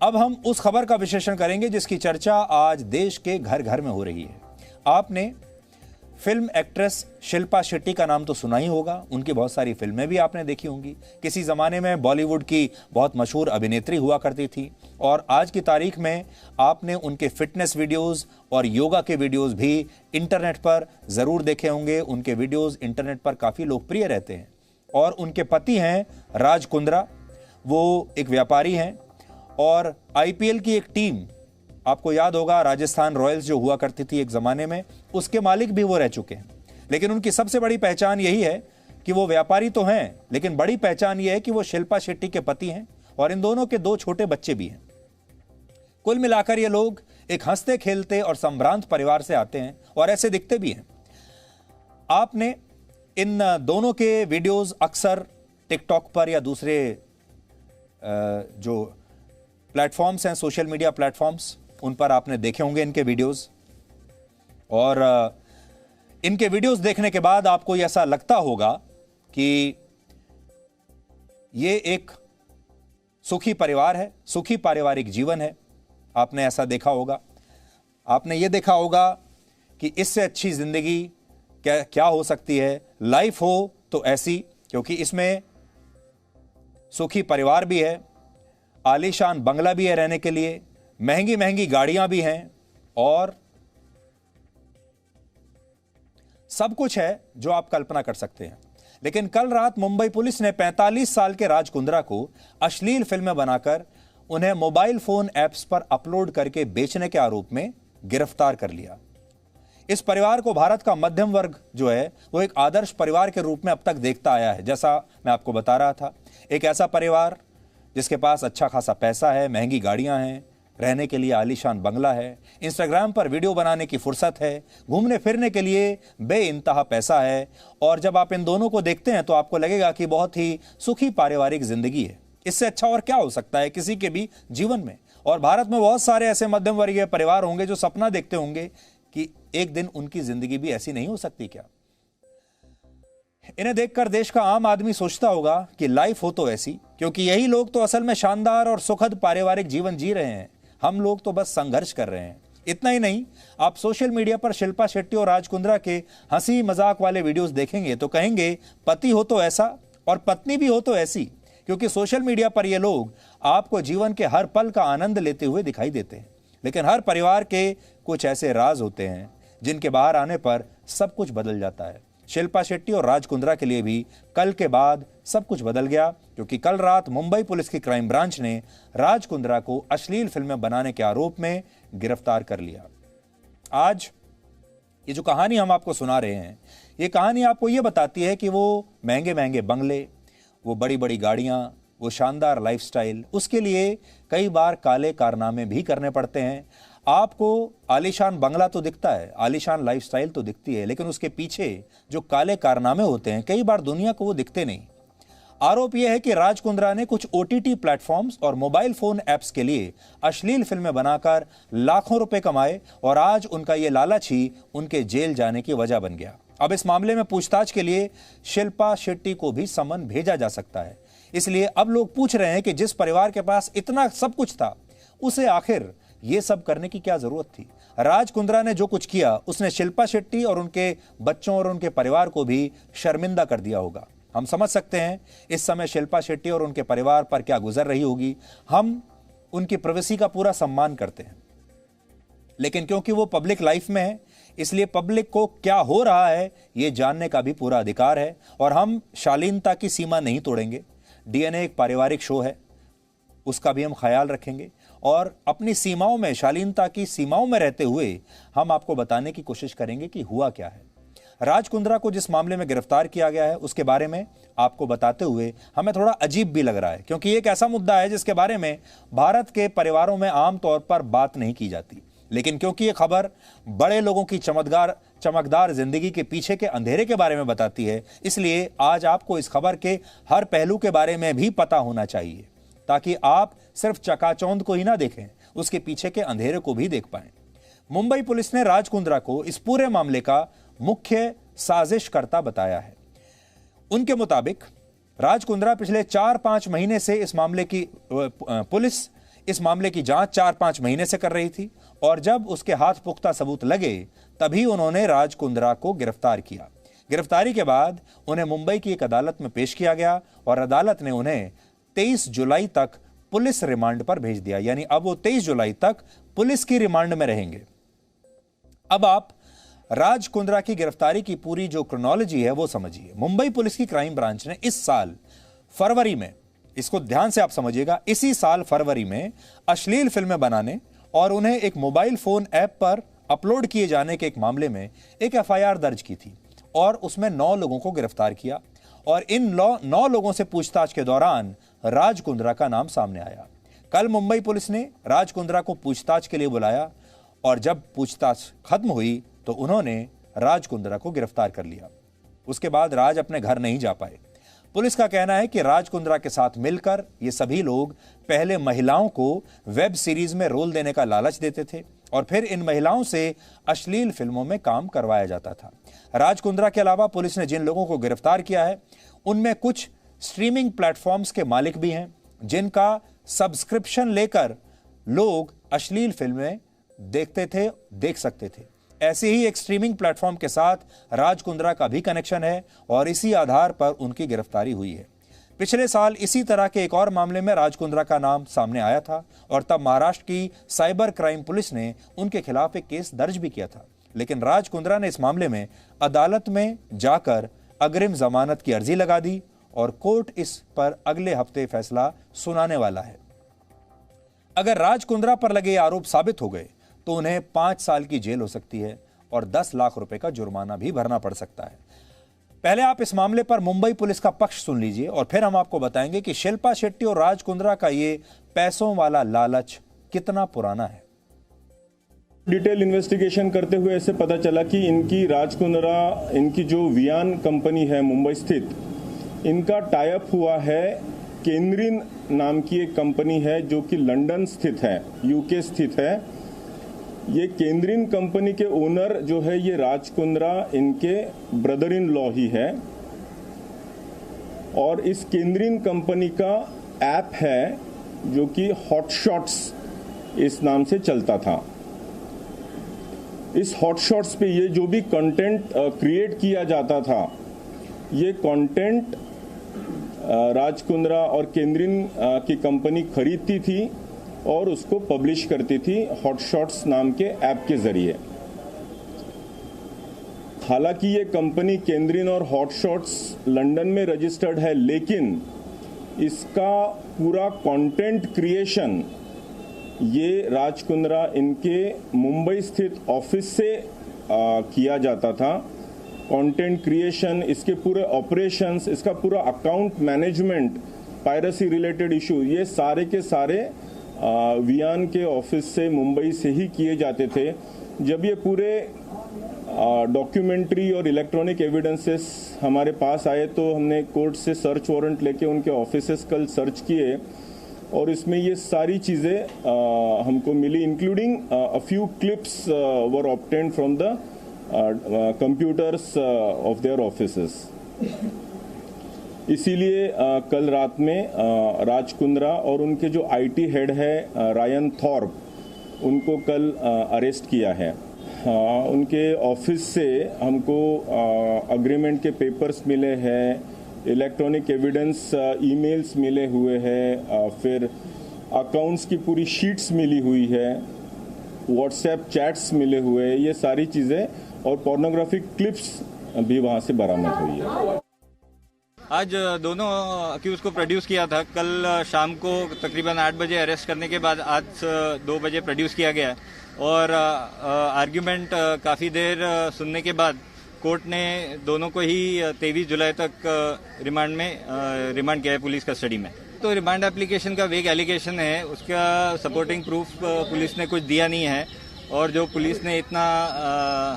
अब हम उस खबर का विश्लेषण करेंगे जिसकी चर्चा आज देश के घर घर में हो रही है। आपने फिल्म एक्ट्रेस शिल्पा शेट्टी का नाम तो सुना ही होगा, उनकी बहुत सारी फिल्में भी आपने देखी होंगी। किसी ज़माने में बॉलीवुड की बहुत मशहूर अभिनेत्री हुआ करती थी और आज की तारीख में आपने उनके फिटनेस वीडियोस और योगा के वीडियोस भी इंटरनेट पर ज़रूर देखे होंगे। उनके वीडियोस इंटरनेट पर काफ़ी लोकप्रिय रहते हैं। और उनके पति हैं राज कुंद्रा, वो एक व्यापारी हैं और आईपीएल की एक टीम, आपको याद होगा राजस्थान रॉयल्स जो हुआ करती थी एक ज़माने में, उसके मालिक भी वो रह चुके हैं। लेकिन उनकी सबसे बड़ी पहचान यही है कि वो व्यापारी तो हैं, लेकिन बड़ी पहचान ये है कि वो शिल्पा शेट्टी के पति हैं और इन दोनों के 2 छोटे बच्चे भी हैं। कुल मिलाकर ये लोग एक हंसते खेलते और संभ्रांत परिवार से आते हैं और ऐसे दिखते भी हैं। आपने इन दोनों के वीडियोस अक्सर टिकटॉक पर या दूसरे जो प्लेटफॉर्म्स हैं, सोशल मीडिया प्लेटफॉर्म्स, उन पर आपने देखे होंगे इनके वीडियोस। और इनके वीडियोस देखने के बाद आपको ऐसा लगता होगा कि ये एक सुखी परिवार है, सुखी पारिवारिक जीवन है। आपने ऐसा देखा होगा। आपने ये देखा होगा कि इससे अच्छी जिंदगी क्या हो सकती है, लाइफ हो तो ऐसी, क्योंकि इसमें सुखी परिवार भी है, आलीशान बंगला भी है रहने के लिए, महंगी महंगी गाड़ियां भी हैं और सब कुछ है जो आप कल्पना कर सकते हैं। लेकिन कल रात मुंबई पुलिस ने 45 साल के राज कुंद्रा को अश्लील फिल्में बनाकर उन्हें मोबाइल फोन ऐप्स पर अपलोड करके बेचने के आरोप में गिरफ्तार कर लिया। इस परिवार को भारत का मध्यम वर्ग जो है वो एक आदर्श परिवार के रूप में अब तक देखता आया है। जैसा मैं आपको बता रहा था, एक ऐसा परिवार जिसके पास अच्छा खासा पैसा है, महंगी गाड़ियां हैं, रहने के लिए आलीशान बंगला है, इंस्टाग्राम पर वीडियो बनाने की फुर्सत है, घूमने फिरने के लिए बेइंतहा पैसा है। और जब आप इन दोनों को देखते हैं तो आपको लगेगा कि बहुत ही सुखी पारिवारिक जिंदगी है। इससे अच्छा और क्या हो सकता है किसी के भी जीवन में। और भारत में बहुत सारे ऐसे मध्यम वर्गीय परिवार होंगे जो सपना देखते होंगे कि एक दिन उनकी जिंदगी भी ऐसी नहीं हो सकती क्या। इन्हें देखकर देश का आम आदमी सोचता होगा कि लाइफ हो तो ऐसी, क्योंकि यही लोग तो असल में शानदार और सुखद पारिवारिक जीवन जी रहे हैं। हम लोग तो बस संघर्ष कर रहे हैं। इतना ही नहीं, आप सोशल मीडिया पर शिल्पा शेट्टी और राज कुंद्रा के हंसी मजाक वाले वीडियोस देखेंगे तो कहेंगे पति हो तो ऐसा और पत्नी भी हो तो ऐसी, क्योंकि सोशल मीडिया पर ये लोग आपको जीवन के हर पल का आनंद लेते हुए दिखाई देते हैं। लेकिन हर परिवार के कुछ ऐसे राज होते हैं जिनके बाहर आने पर सब कुछ बदल जाता है। शिल्पा शेट्टी और राज कुंद्रा के लिए भी कल के बाद सब कुछ बदल गया, क्योंकि कल रात मुंबई पुलिस की क्राइम ब्रांच ने राज कुंद्रा को अश्लील फिल्में बनाने के आरोप में गिरफ्तार कर लिया। आज ये जो कहानी हम आपको सुना रहे हैं, ये कहानी आपको ये बताती है कि वो महंगे महंगे बंगले, वो बड़ी बड़ी गाड़ियां, वो शानदार लाइफस्टाइल, उसके लिए कई बार काले कारनामे भी करने पड़ते हैं। आपको आलीशान बंगला तो दिखता है, आलीशान लाइफस्टाइल तो दिखती है, लेकिन उसके पीछे जो काले कारनामे होते हैं कई बार दुनिया को वो दिखते नहीं। आरोप यह है कि राज कुंद्रा ने कुछ ओटीटी प्लेटफॉर्म्स और मोबाइल फोन ऐप्स के लिए अश्लील फिल्में बनाकर लाखों रुपए कमाए और आज उनका ये लालच ही उनके जेल जाने की वजह बन गया। अब इस मामले में पूछताछ के लिए शिल्पा शेट्टी को भी समन भेजा जा सकता है। इसलिए अब लोग पूछ रहे हैं कि जिस परिवार के पास इतना सब कुछ था, उसे आखिर ये सब करने की क्या जरूरत थी। राज कुंद्रा ने जो कुछ किया उसने शिल्पा शेट्टी और उनके बच्चों और उनके परिवार को भी शर्मिंदा कर दिया होगा। हम समझ सकते हैं इस समय शिल्पा शेट्टी और उनके परिवार पर क्या गुजर रही होगी। हम उनकी प्राइवेसी का पूरा सम्मान करते हैं, लेकिन क्योंकि वो पब्लिक लाइफ में है, इसलिए पब्लिक को क्या हो रहा है ये जानने का भी पूरा अधिकार है। और हम शालीनता की सीमा नहीं तोड़ेंगे। डीएनए एक पारिवारिक शो है, उसका भी हम ख्याल रखेंगे और अपनी सीमाओं में, शालीनता की सीमाओं में रहते हुए हम आपको बताने की कोशिश करेंगे कि हुआ क्या है। राज कुंद्रा को जिस मामले में गिरफ्तार किया गया है उसके बारे में आपको बताते हुए हमें थोड़ा अजीब भी लग रहा है, क्योंकि एक ऐसा मुद्दा है जिसके बारे में भारत के परिवारों में आमतौर पर बात नहीं की जाती। लेकिन क्योंकि ये खबर बड़े लोगों की चमकदार जिंदगी के पीछे के अंधेरे के बारे में बताती है, इसलिए आज आपको इस खबर के हर पहलू के बारे में भी पता होना चाहिए, ताकि आप सिर्फ चकाचौंध को ही ना देखें, उसके पीछे के अंधेरे को भी देख पाएं। मुंबई पुलिस ने राज कुंद्रा को इस पूरे मामले का मुख्य साजिशकर्ता बताया है। उनके मुताबिक राज कुंद्रा पिछले 4-5 महीने से इस मामले की पुलिस इस मामले की जांच 4-5 महीने से कर रही थी और जब उसके हाथ पुख्ता सबूत लगे तभी उन्होंने राज कुंद्रा को गिरफ्तार किया। गिरफ्तारी के बाद उन्हें मुंबई की एक अदालत में पेश किया गया और अदालत ने उन्हें 23 जुलाई तक पुलिस रिमांड पर भेज दिया। यानी अब वो 23 जुलाई तक पुलिस की रिमांड में रहेंगे। अब आप राज कुंद्रा की गिरफ्तारी की पूरी जो क्रोनोलॉजी है वो समझिए। मुंबई पुलिस की क्राइम ब्रांच ने इस साल फरवरी में, इसको ध्यान से आप समझिएगा, इसी साल फरवरी में अश्लील फिल्में बनाने और उन्हें एक मोबाइल फोन ऐप पर अपलोड किए जाने के एक मामले में एक एफआईआर दर्ज की थी और उसमें 9 लोगों को गिरफ्तार किया और इन 9 लोगों से पूछताछ के दौरान राज कुंद्रा का नाम सामने आया। कल मुंबई पुलिस ने राज कुंद्रा को पूछताछ के लिए बुलाया और जब पूछताछ खत्म हुई तो उन्होंने राज कुंद्रा को गिरफ्तार कर लिया। उसके बाद राज अपने घर नहीं जा पाए। पुलिस का कहना है कि राज कुंद्रा के साथ मिलकर ये सभी लोग पहले महिलाओं को वेब सीरीज में रोल देने का लालच देते थे और फिर इन महिलाओं से अश्लील फिल्मों में काम करवाया जाता था। राज कुंद्रा के अलावा पुलिस ने जिन लोगों को गिरफ्तार किया है उनमें कुछ स्ट्रीमिंग प्लेटफॉर्म्स के मालिक भी हैं जिनका सब्सक्रिप्शन लेकर लोग अश्लील फिल्में देख सकते थे। ऐसे ही एक स्ट्रीमिंग प्लेटफॉर्म के साथ राज कुंद्रा का भी कनेक्शन है और इसी आधार पर उनकी गिरफ्तारी हुई है। पिछले साल इसी तरह के एक और मामले में राज कुंद्रा का नाम सामने आया था और तब महाराष्ट्र की साइबर क्राइम पुलिस ने उनके खिलाफ एक केस दर्ज भी किया था, लेकिन राज कुंद्रा ने इस मामले में अदालत में जाकर अग्रिम जमानत की अर्जी लगा दी और कोर्ट इस पर अगले हफ्ते फैसला सुनाने वाला है। अगर राज कुंद्रा पर लगे आरोप साबित हो गए तो उन्हें 5 साल की जेल हो सकती है और 10 लाख रुपए का जुर्माना भी भरना पड़ सकता है। पहले आप इस मामले पर मुंबई पुलिस का पक्ष सुन लीजिए और फिर हम आपको बताएंगे कि शिल्पा शेट्टी और राज कुंद्रा का ये पैसों वाला लालच कितना पुराना है। डिटेल इन्वेस्टिगेशन करते हुए ऐसे पता चला कि इनकी राज कुंद्रा, इनकी जो वियान कंपनी है मुंबई स्थित, इनका टाई अप हुआ है केंद्रीन नाम की एक कंपनी है जो कि लंदन स्थित है, यूके स्थित है। ये केंद्रीन कंपनी के ओनर जो है ये राज कुंद्रा इनके ब्रदर इन लॉ ही है और इस केंद्रीन कंपनी का ऐप है जो कि हॉटशॉट्स इस नाम से चलता था। इस हॉटशॉट्स पे ये जो भी कंटेंट क्रिएट किया जाता था, ये कंटेंट राज कुंद्रा और केंद्रीन की कंपनी खरीदती थी और उसको पब्लिश करती थी हॉटशॉट्स नाम के ऐप के जरिए। हालांकि ये कंपनी केंद्रीन और हॉटशॉट्स लंदन में रजिस्टर्ड है, लेकिन इसका पूरा कंटेंट क्रिएशन ये राज कुंद्रा इनके मुंबई स्थित ऑफिस से किया जाता था। कंटेंट क्रिएशन, इसके पूरे ऑपरेशंस, इसका पूरा account management, piracy related issue, ये सारे के सारे वियान के ऑफिस से मुंबई से ही किए जाते थे। जब ये पूरे डॉक्यूमेंट्री और इलेक्ट्रॉनिक एविडेंसेस हमारे पास आए तो हमने कोर्ट से सर्च वारंट लेके उनके ऑफिसेस कल सर्च किए और इसमें ये सारी चीज़ें हमको मिली, including a few clips were obtained from the computers of their offices. इसीलिए कल रात में राज कुंद्रा और उनके जो आईटी हेड है रायन थॉर्प, उनको कल अरेस्ट किया है। उनके ऑफिस से हमको अग्रीमेंट के पेपर्स मिले हैं, इलेक्ट्रॉनिक एविडेंस ईमेल्स मिले हुए हैं, फिर अकाउंट्स की पूरी शीट्स मिली हुई है, व्हाट्सएप चैट्स मिले हुए हैं, ये सारी चीज़ें और पोर्नोग्राफिक क्लिप्स भी वहाँ से बरामद हुई है। आज दोनों अक्यूज को प्रोड्यूस किया था। कल शाम को तकरीबन 8 बजे अरेस्ट करने के बाद आज 2 बजे प्रोड्यूस किया गया और आर्ग्यूमेंट काफ़ी देर सुनने के बाद कोर्ट ने दोनों को ही 23 जुलाई तक रिमांड किया है पुलिस कस्टडी में। तो रिमांड एप्लीकेशन का वेग एलिगेशन है, उसका सपोर्टिंग प्रूफ पुलिस ने कुछ दिया नहीं है और जो पुलिस ने इतना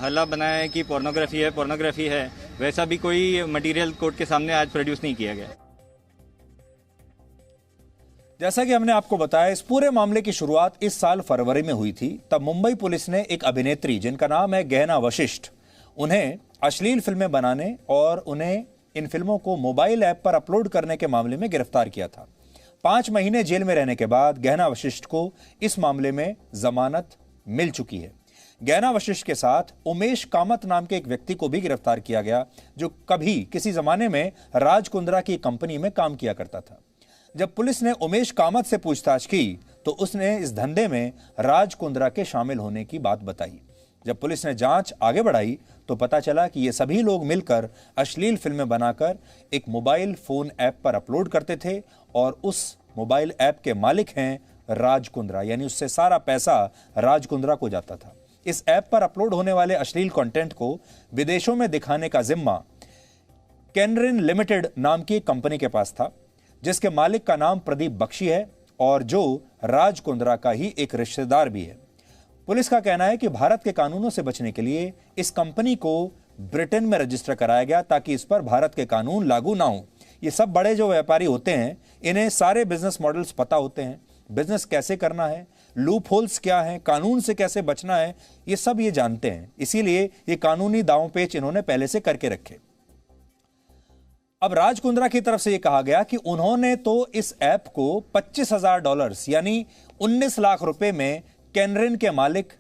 हल्ला बनाया है कि पोर्नोग्राफी है, वैसा भी कोई मटेरियल कोर्ट के सामने आज प्रोड्यूस नहीं किया गया। जैसा कि हमने आपको बताया, इस पूरे मामले की शुरुआत इस साल फरवरी में हुई थी। तब मुंबई पुलिस ने एक अभिनेत्री जिनका नाम है गहना वशिष्ठ, उन्हें अश्लील फिल्में बनाने और उन्हें इन फिल्मों को मोबाइल ऐप पर अपलोड करने के मामले में गिरफ्तार किया था। 5 महीने जेल में रहने के बाद गहना वशिष्ठ को इस मामले में जमानत मिल चुकी है। गहना वशिष्ठ के साथ उमेश कामत नाम के एक व्यक्ति को भी गिरफ्तार किया गया, जो कभी किसी जमाने में राज कुंद्रा की कंपनी में काम किया करता था। जब पुलिस ने उमेश कामत से पूछताछ की तो उसने इस धंधे में राज कुंद्रा के शामिल होने की बात बताई। जब पुलिस ने जांच आगे बढ़ाई तो पता चला कि ये सभी लोग मिलकर अश्लील फिल्में बनाकर एक मोबाइल फोन ऐप पर अपलोड करते थे और उस मोबाइल ऐप के मालिक हैं राज कुंद्रा, यानी उससे सारा पैसा राज कुंद्रा को जाता था। इस ऐप पर अपलोड होने वाले अश्लील कंटेंट को विदेशों में दिखाने का जिम्मा कैनरिन लिमिटेड नाम की एक कंपनी के पास था, जिसके मालिक का नाम प्रदीप बख्शी है और जो राज कुंद्रा का ही एक रिश्तेदार भी है। पुलिस का कहना है कि भारत के कानूनों से बचने के लिए इस कंपनी को ब्रिटेन में रजिस्टर कराया गया ताकि इस पर भारत के कानून लागू ना हो। ये सब बड़े जो व्यापारी होते हैं, इन्हें सारे बिजनेस मॉडल्स पता होते हैं, बिजनेस कैसे करना है, लूप होल्स क्या हैं, कानून से कैसे बचना है, ये सब ये जानते हैं। इसीलिए ये कानूनी दांव पेच इन्होंने पहले से करके रखे। अब राज कुंद्रा की तरफ से यह कहा गया कि उन्होंने तो इस ऐप को $25,000 यानी 19 लाख रुपए में कैनरिन के मालिक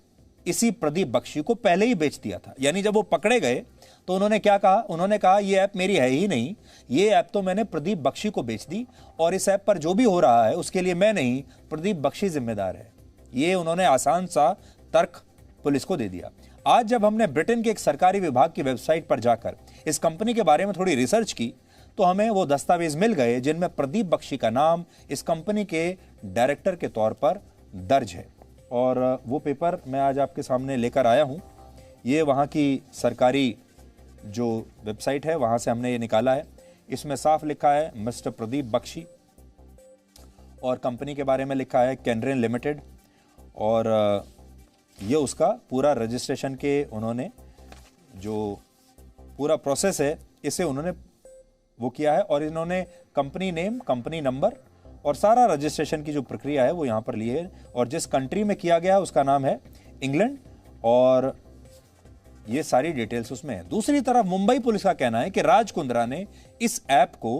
इसी प्रदीप बख्शी को पहले ही बेच दिया था। यानी जब वो पकड़े गए तो उन्होंने क्या कहा? उन्होंने कहा ये ऐप मेरी है ही नहीं, ये ऐप तो मैंने प्रदीप बख्शी को बेच दी और इस ऐप पर जो भी हो रहा है उसके लिए मैं नहीं, प्रदीप बख्शी जिम्मेदार है। ये उन्होंने आसान सा तर्क पुलिस को दे दिया। आज जब हमने ब्रिटेन के एक सरकारी विभाग की वेबसाइट पर जाकर इस कंपनी के बारे में थोड़ी रिसर्च की तो हमें वो दस्तावेज मिल गए जिनमें प्रदीप बख्शी का नाम इस कंपनी के डायरेक्टर के तौर पर दर्ज है। और वो पेपर मैं आज आपके सामने लेकर आया हूँ। ये वहाँ की सरकारी जो वेबसाइट है वहाँ से हमने ये निकाला है। इसमें साफ लिखा है मिस्टर प्रदीप बख्शी और कंपनी के बारे में लिखा है कैनरिन लिमिटेड, और ये उसका पूरा रजिस्ट्रेशन के उन्होंने जो पूरा प्रोसेस है इसे उन्होंने वो किया है और इन्होंने कंपनी नेम, कंपनी नंबर और सारा रजिस्ट्रेशन की जो प्रक्रिया है वो यहाँ पर ली है। और जिस कंट्री में किया गया है उसका नाम है इंग्लैंड और ये सारी डिटेल्स उसमें है। दूसरी तरफ मुंबई पुलिस का कहना है कि राज कुंद्रा ने इस ऐप को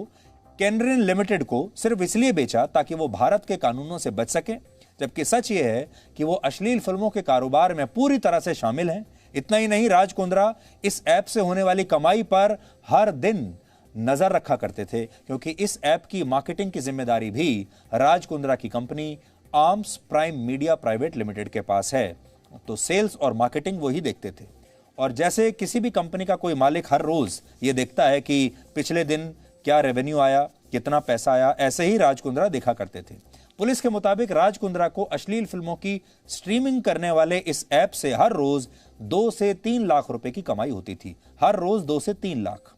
कैनरिन लिमिटेड को सिर्फ इसलिए बेचा ताकि वो भारत के कानूनों से बच सके, जबकि सच ये है कि वो अश्लील फिल्मों के कारोबार में पूरी तरह से शामिल हैं। इतना ही नहीं, राज कुंद्रा इस ऐप से होने वाली कमाई पर हर दिन नजर रखा करते थे, क्योंकि इस ऐप की मार्केटिंग की जिम्मेदारी भी राज कुंद्रा की company arms prime media private limited के पास है। तो सेल्स और मार्केटिंग वो ही देखते थे। और जैसे किसी भी कंपनी का कोई मालिक हर रोज ये देखता है कि पिछले दिन क्या रेवेन्यू आया, कितना पैसा आया, ऐसे ही राज कुंद्रा देखा करते थे। पुलिस के मुताबिक राज कुंद्रा को अश्लील फिल्मों की स्ट्रीमिंग करने वाले इस ऐप से हर रोज 2 से 3 लाख रुपए की कमाई होती थी। हर रोज 2 से 3 लाख।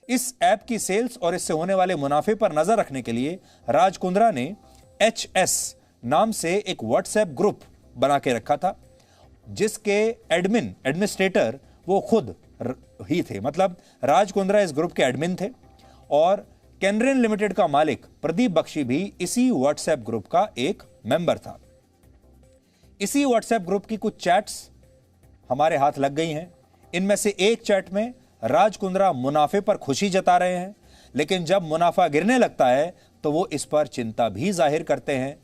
इस ऐप की सेल्स और इससे होने वाले मुनाफे पर नजर रखने के लिए राज कुंद्रा ने HS नाम से एक व्हाट्सएप ग्रुप बना के रखा था, जिसके एडमिनिस्ट्रेटर वो खुद ही थे। मतलब राज कुंद्रा इस ग्रुप के एडमिन थे और कैनरिन लिमिटेड का मालिक प्रदीप बख्शी भी इसी व्हाट्सएप ग्रुप का एक मेंबर था। इसी व्हाट्सएप ग्रुप की कुछ चैट्स हमारे हाथ लग गई हैं। इनमें से एक चैट में राज कुंद्रा मुनाफे पर खुशी जता रहे हैं, लेकिन जब मुनाफा गिरने लगता है तो वो इस पर चिंता भी जाहिर करते हैं।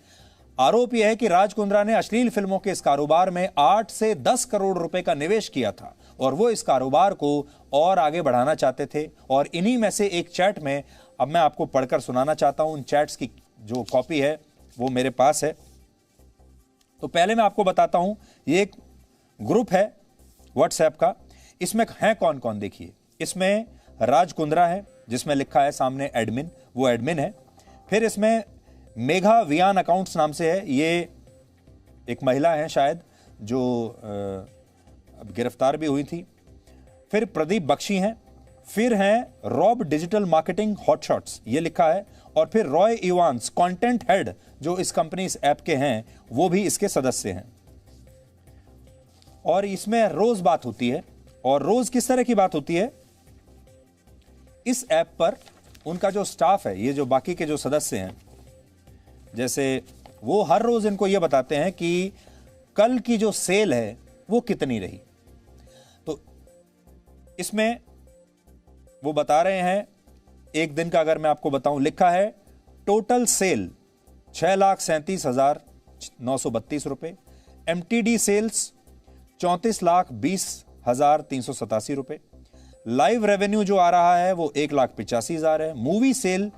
आरोप यह है कि राज कुंद्रा ने अश्लील फिल्मों के इस कारोबार में 8 से 10 करोड़ रुपए का निवेश किया था और वो इस कारोबार को और आगे बढ़ाना चाहते थे। और इन्हीं में से एक चैट में अब मैं आपको पढ़कर सुनाना चाहता हूं। उन चैट्स की जो कॉपी है वो मेरे पास है। तो पहले मैं आपको बताता हूं, ये एक ग्रुप है व्हाट्सएप का। इसमें हैं कौन कौन, देखिए। इसमें राज कुंद्रा है जिसमें लिखा है सामने एडमिन, वो एडमिन है। फिर इसमें मेघा वियान अकाउंट्स नाम से है, ये एक महिला है शायद जो अब गिरफ्तार भी हुई थी। फिर प्रदीप बख्शी हैं। फिर हैं रॉब डिजिटल मार्केटिंग हॉटशॉट्स, ये लिखा है। और फिर रॉय इवांस कंटेंट हेड जो इस कंपनी इस ऐप के हैं वो भी इसके सदस्य हैं। और इसमें रोज बात होती है। और रोज किस तरह की बात होती है? इस ऐप पर उनका जो स्टाफ है, ये जो बाकी के जो सदस्य हैं, जैसे वो हर रोज इनको ये बताते हैं कि कल की जो सेल है वो कितनी रही। तो इसमें वो बता रहे हैं, एक दिन का अगर मैं आपको बताऊं, लिखा है टोटल सेल 6,37,932 रुपए। MTD सेल्स 34,20,387 रुपए। लाइव रेवेन्यू जो आ रहा है वो 1,85,000 है। मूवी सेल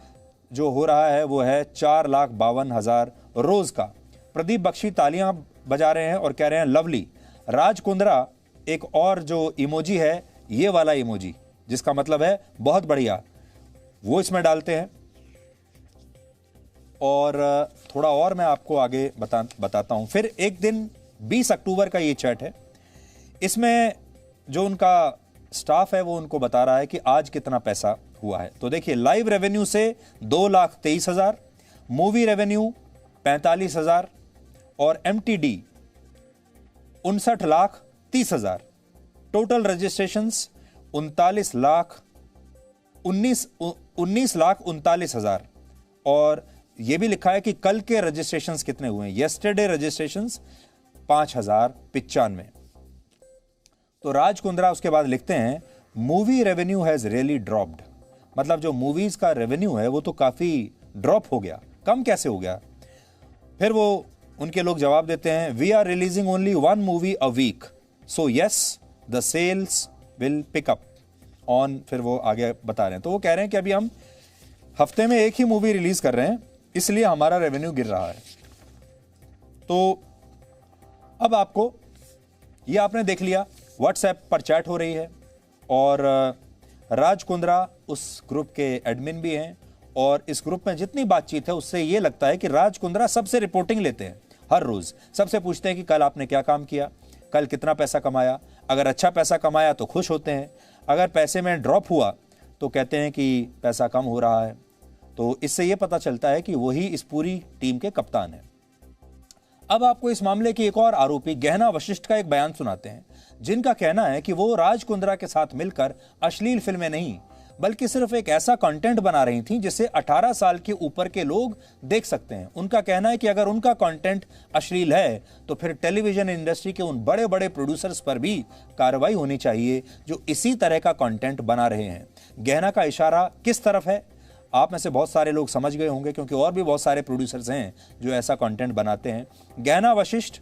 जो हो रहा है वो है 4,52,000 रोज का। प्रदीप बख्शी तालियां बजा रहे हैं और कह रहे हैं लवली। राज कुंद्रा एक और जो इमोजी है, ये वाला इमोजी जिसका मतलब है बहुत बढ़िया, वो इसमें डालते हैं। और थोड़ा और मैं आपको आगे बताता हूं। फिर एक दिन 20 अक्टूबर का ये चैट है, इसमें जो उनका स्टाफ है वो उनको बता रहा है कि आज कितना पैसा हुआ है। तो देखिए, लाइव रेवेन्यू से 2,23,000, मूवी रेवेन्यू 45,000 और MTD 59,30,000। Total registrations 19,39,000। और यह भी लिखा है कि कल के रजिस्ट्रेशंस कितने हुए हैं। Yesterday registrations 5,095। तो राज कुंद्रा उसके बाद लिखते हैं movie revenue has really dropped. मतलब जो मूवीज का रेवेन्यू है वो तो काफी ड्रॉप हो गया, कम कैसे हो गया। फिर वो उनके लोग जवाब देते हैं we are releasing only 1 movie a week, so yes the sales will pick up on. फिर वो आगे बता रहे हैं, तो वो कह रहे हैं कि अभी हम हफ्ते में एक ही मूवी रिलीज कर रहे हैं, इसलिए हमारा रेवेन्यू गिर रहा है। तो अब आपको ये आपने देख लिया, व्हाट्सएप पर चैट हो रही है और राज कुंद्रा उस ग्रुप के एडमिन भी हैं। और इस ग्रुप में जितनी बातचीत है उससे ये लगता है कि राज कुंद्रा सबसे रिपोर्टिंग लेते हैं हर रोज। सबसे पूछते हैं कि कल आपने क्या काम किया, कल कितना पैसा कमाया। अगर अच्छा पैसा कमाया तो खुश होते हैं, अगर पैसे में ड्रॉप हुआ तो कहते हैं कि पैसा कम हो रहा है। तो इससे यह पता चलता है कि वही इस पूरी टीम के कप्तान हैं। अब आपको इस मामले की एक और आरोपी गहना वशिष्ठ का एक बयान सुनाते हैं, जिनका कहना है कि वो राज कुंद्रा के साथ मिलकर अश्लील फिल्में नहीं बल्कि सिर्फ एक ऐसा कंटेंट बना रही थी जिसे 18 साल के ऊपर के लोग देख सकते हैं। उनका कहना है कि अगर उनका कंटेंट अश्लील है तो फिर टेलीविजन इंडस्ट्री के उन बड़े बड़े प्रोड्यूसर्स पर भी कार्रवाई होनी चाहिए जो इसी तरह का कंटेंट बना रहे हैं। गहना का इशारा किस तरफ है आप में से बहुत सारे लोग समझ गए होंगे, क्योंकि और भी बहुत सारे प्रोड्यूसर्स हैं जो ऐसा कंटेंट बनाते हैं। गहना वशिष्ठ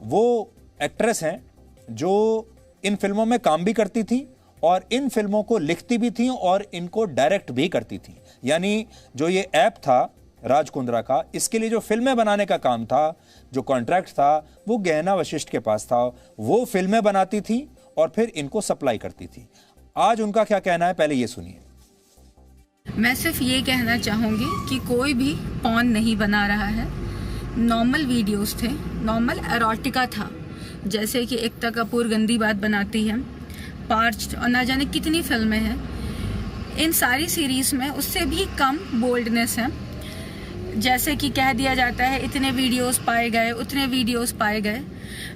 वो एक्ट्रेस हैं जो इन फिल्मों में काम भी करती थी और इन फिल्मों को लिखती भी थी और इनको डायरेक्ट भी करती थी। यानी जो ये ऐप था राज कुंद्रा का, इसके लिए जो फिल्में बनाने का काम था, जो कॉन्ट्रैक्ट था, वो गहना वशिष्ठ के पास था। वो फिल्में बनाती थी और फिर इनको सप्लाई करती थी। आज उनका क्या कहना है, पहले ये सुनिए। मैं सिर्फ ये कहना चाहूँगी कि कोई भी पॉर्न नहीं बना रहा है। नॉर्मल वीडियोस थे, नॉर्मल एरोटिका था, जैसे कि एकता कपूर गंदी बात बनाती है, पार्च और ना जाने कितनी फिल्में हैं। इन सारी सीरीज में उससे भी कम बोल्डनेस है। जैसे कि कह दिया जाता है इतने वीडियोस पाए गए, उतने वीडियोस पाए गए।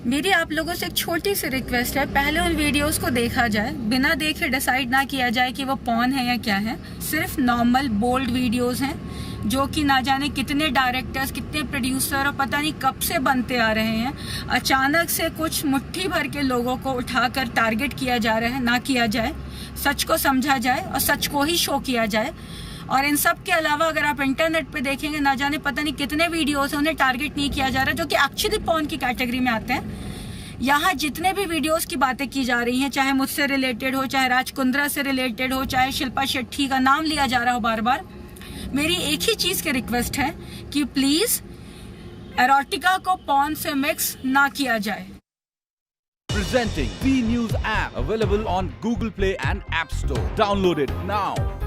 मेरी आप लोगों से एक छोटी सी रिक्वेस्ट है, पहले उन वीडियोस को देखा जाए, बिना देखे डिसाइड ना किया जाए कि वो पॉर्न है या क्या है। सिर्फ नॉर्मल बोल्ड वीडियोस हैं जो कि ना जाने कितने डायरेक्टर्स, कितने प्रोड्यूसर और पता नहीं कब से बनते आ रहे हैं। अचानक से कुछ मुट्ठी भर के लोगों को उठाकर टारगेट किया जा रहा है। ना किया जाए, सच को समझा जाए और सच को ही शो किया जाए। और इन सब के अलावा अगर आप इंटरनेट पे देखेंगे, ना जाने पता नहीं कितने वीडियोस हैं, उन्हें टारगेट नहीं किया जा रहा, जो कि एक्चुअली पॉर्न की कैटेगरी में आते हैं। यहाँ जितने भी वीडियोस की बातें की जा रही हैं, चाहे मुझसे रिलेटेड हो, चाहे राज कुंद्रा से रिलेटेड हो, चाहे शिल्पा शेट्टी का नाम लिया जा रहा हो बार बार, मेरी एक ही चीज की रिक्वेस्ट है कि प्लीज एरोटिका को पॉर्न से मिक्स ना किया जाए। Presenting V News app, available on Google Play and App Store. Download it now.